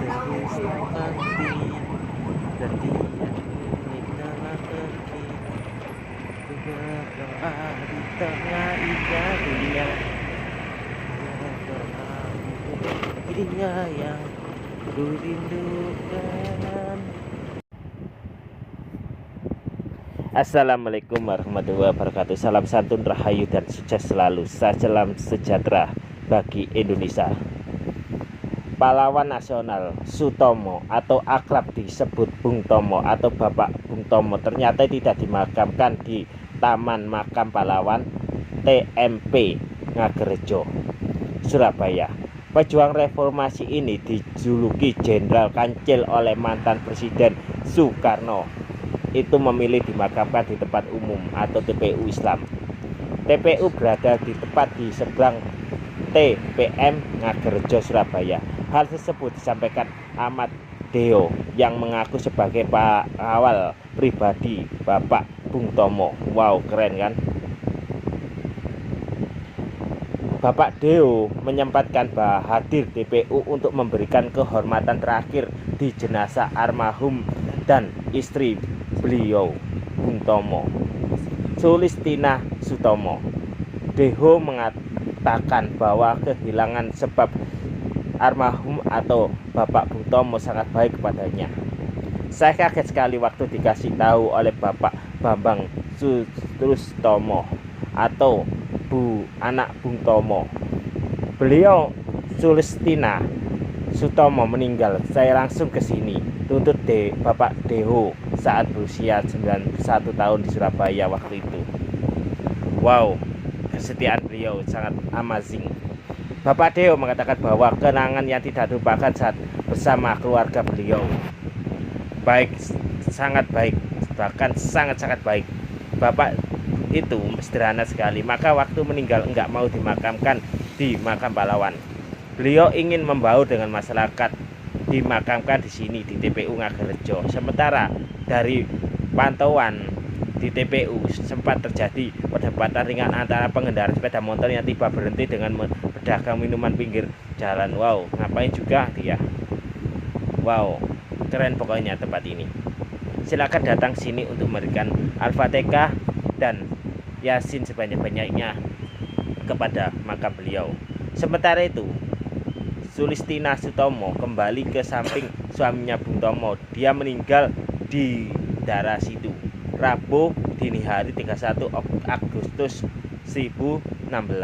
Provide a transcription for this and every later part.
terus nanti dan dia nikahlah pergi ku berdoa di tengah indah dunia dirinya yang ku rindukan. Assalamualaikum warahmatullahi wabarakatuh. Salam santun, rahayu dan sukses selalu. Salam sejahtera bagi Indonesia. Pahlawan nasional Sutomo atau akrab disebut Bung Tomo atau Bapak Bung Tomo ternyata tidak dimakamkan di Taman Makam Pahlawan TMP Ngagerejo, Surabaya. Pejuang reformasi ini dijuluki Jenderal Kancil oleh mantan Presiden Soekarno. Itu memilih dimakamkan di tempat umum atau TPU Islam. TPU berada di tepat di seberang TPM Ngagerejo, Surabaya. Hal tersebut disampaikan Ahmad Deo yang mengaku sebagai pengawal pribadi Bapak Bung Tomo. Wow, keren kan? Bapak Deo menyempatkan hadir TPU untuk memberikan kehormatan terakhir di jenazah almarhum dan istri beliau, Bung Tomo, Sulistina Sutomo. Deo mengatakan bahwa kehilangan sebab almarhum atau Bapak Bung Tomo sangat baik kepadanya. Saya kaget sekali waktu dikasih tahu oleh Bapak Bambang Sustrustomo atau anak Bung Tomo. Beliau Sulistina Sutomo meninggal. Saya langsung ke sini tuntut Bapak Deo saat berusia 91 tahun di Surabaya waktu itu. Wow, kesetiaan beliau sangat amazing. Bapak Deo mengatakan bahwa kenangan yang tidak terlupakan saat bersama keluarga beliau. Baik, sangat baik, bahkan sangat-sangat baik. Bapak itu sederhana sekali, maka waktu meninggal enggak mau dimakamkan di makam pahlawan. Beliau ingin membaur dengan masyarakat, dimakamkan di sini di TPU Ngagerejo. Sementara dari pantauan di TPU sempat terjadi perdebatan ringan antara pengendara sepeda motor yang tiba berhenti dengan berdagang minuman pinggir jalan. Wow, ngapain juga dia? Wow, keren pokoknya tempat ini. Silakan datang sini untuk memberikan Al-Fatihah dan Yasin sebanyak-banyaknya kepada makam beliau. Sementara itu, Sulistina Sutomo kembali ke samping suaminya Bung Tomo. Dia meninggal di daerah situ Rabu dini hari 31 Agustus 2016.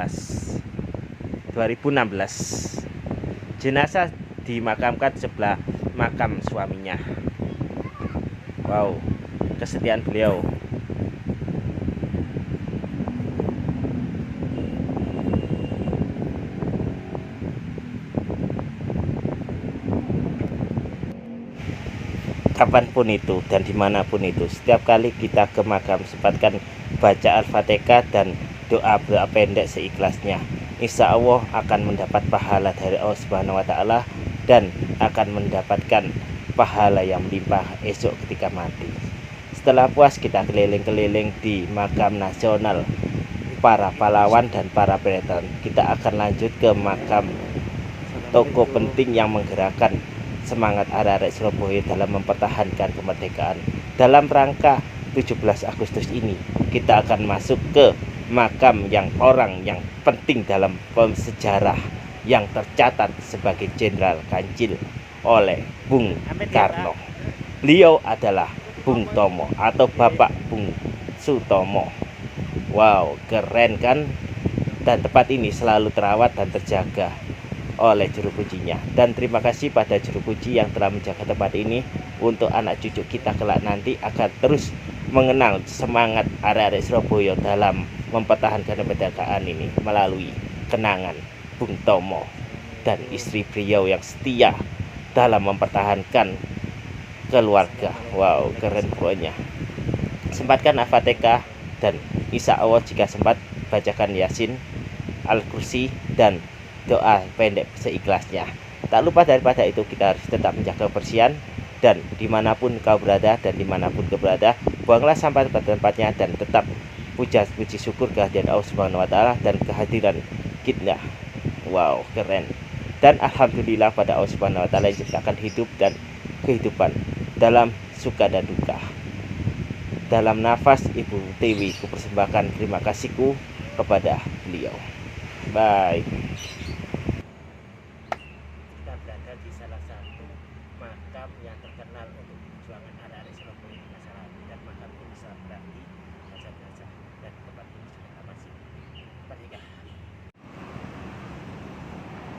Jenazah dimakamkan sebelah makam suaminya. Wow, kesetiaan beliau. Kapanpun itu dan dimanapun itu, setiap kali kita ke makam sempatkan baca Al-Fatihah dan doa pendek seikhlasnya. Insya Allah akan mendapat pahala dari Allah Subhanahu wa Ta'ala dan akan mendapatkan pahala yang melimpah esok ketika mati. Setelah puas kita keliling-keliling di makam nasional para pahlawan dan para veteran, kita akan lanjut ke makam tokoh penting yang menggerakkan semangat arek-arek Surabaya dalam mempertahankan kemerdekaan. Dalam rangka 17 Agustus ini, kita akan masuk ke makam yang orang yang penting dalam sejarah yang tercatat sebagai Jenderal Kancil oleh Bung Karno. Beliau adalah Bung Tomo atau Bapak Bung Sutomo. Wow, keren kan? Dan tempat ini selalu terawat dan terjaga oleh juru pujinya. Dan terima kasih pada juru puji yang telah menjaga tempat ini untuk anak cucu kita kelak nanti akan terus mengenal semangat arek-arek Surabaya dalam mempertahankan kemerdekaan ini melalui kenangan Bung Tomo dan istri beliau yang setia dalam mempertahankan keluarga. Wow, keren pokoknya. Sempatkan Al-Fatihah dan insya Allah jika sempat bacakan Yasin, Al-Kursi dan doa pendek seikhlasnya. Tak lupa daripada itu kita harus tetap menjaga kebersihan dan dimanapun kau berada dan dimanapun kau berada, buanglah sampah pada tempatnya dan tetap puji syukur kehadiran Allah Subhanahu wa Ta'ala dan kehadiran kita. Wow, keren. Dan alhamdulillah pada Allah Subhanahu wa taala yang menciptakan hidup dan kehidupan dalam suka dan duka. Dalam nafas Ibu Tiwi, ku persembahkan terima kasihku kepada beliau. Bye. Kita berada di salah satu makam yang terkenal untuk perjuangan arek-arek Surabaya di masa lalu, dan makam ini sangat berarti jenazah, dan tempat ini juga masih merdeka.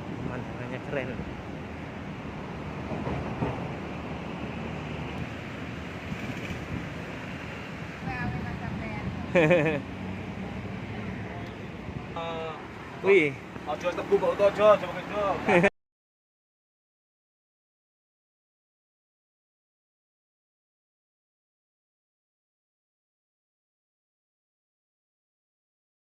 Pemandangannya keren. Wih, ojo tebu kok ojo, coba